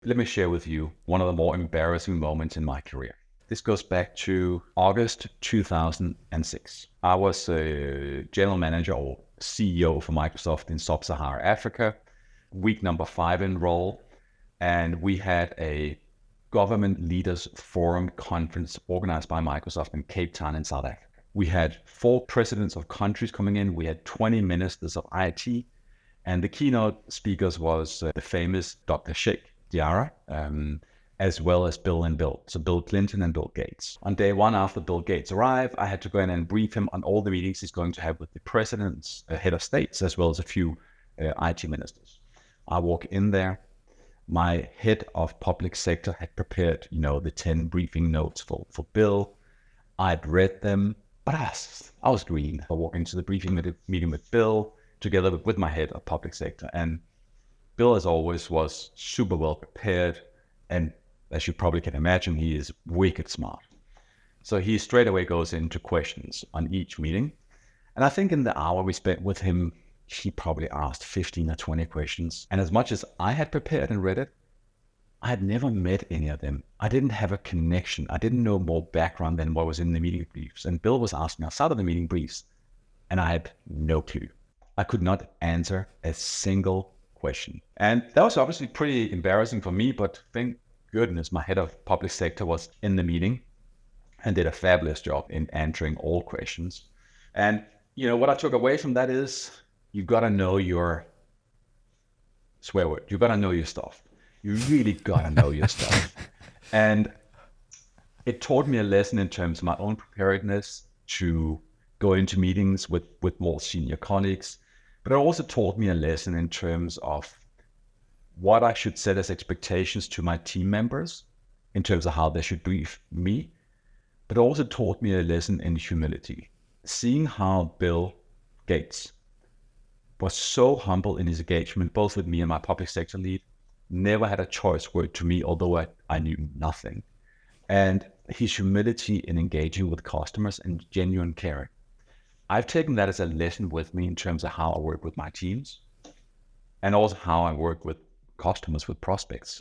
let me share with you one of the more embarrassing moments in my career. This goes back to August 2006. I was a general manager or CEO for Microsoft in Sub-Saharan Africa, week number 5 in role, and we had a government leaders forum conference organized by Microsoft in Cape Town in South Africa. We had 4 presidents of countries coming in. We had 20 ministers of IT, and the keynote speakers was the famous Dr. Sheikh Diarra, as well as Bill and Bill. So Bill Clinton and Bill Gates. On day 1 after Bill Gates arrived, I had to go in and brief him on all the meetings he's going to have with the presidents, head of states, as well as a few IT ministers. I walk in there. My head of public sector had prepared, the 10 briefing notes for Bill. I'd read them, but I was green. I walked into the briefing meeting with Bill, together with my head of public sector. And Bill, as always, was super well prepared. And as you probably can imagine, he is wicked smart. So he straight away goes into questions on each meeting. And I think in the hour we spent with him, he probably asked 15 or 20 questions. And as much as I had prepared and read it, I had never met any of them. I didn't have a connection. I didn't know more background than what was in the meeting briefs. And Bill was asking outside of the meeting briefs, and I had no clue. I could not answer a single question. And that was obviously pretty embarrassing for me, but thank goodness my head of public sector was in the meeting and did a fabulous job in answering all questions. And what I took away from that is you gotta know your swear word. You gotta know your stuff. You really gotta know your stuff. And it taught me a lesson in terms of my own preparedness to go into meetings with more senior colleagues. But it also taught me a lesson in terms of what I should set as expectations to my team members in terms of how they should brief me. But it also taught me a lesson in humility. Seeing how Bill Gates was so humble in his engagement, both with me and my public sector lead, never had a choice word to me, although I knew nothing. And his humility in engaging with customers and genuine caring. I've taken that as a lesson with me in terms of how I work with my teams and also how I work with customers, with prospects.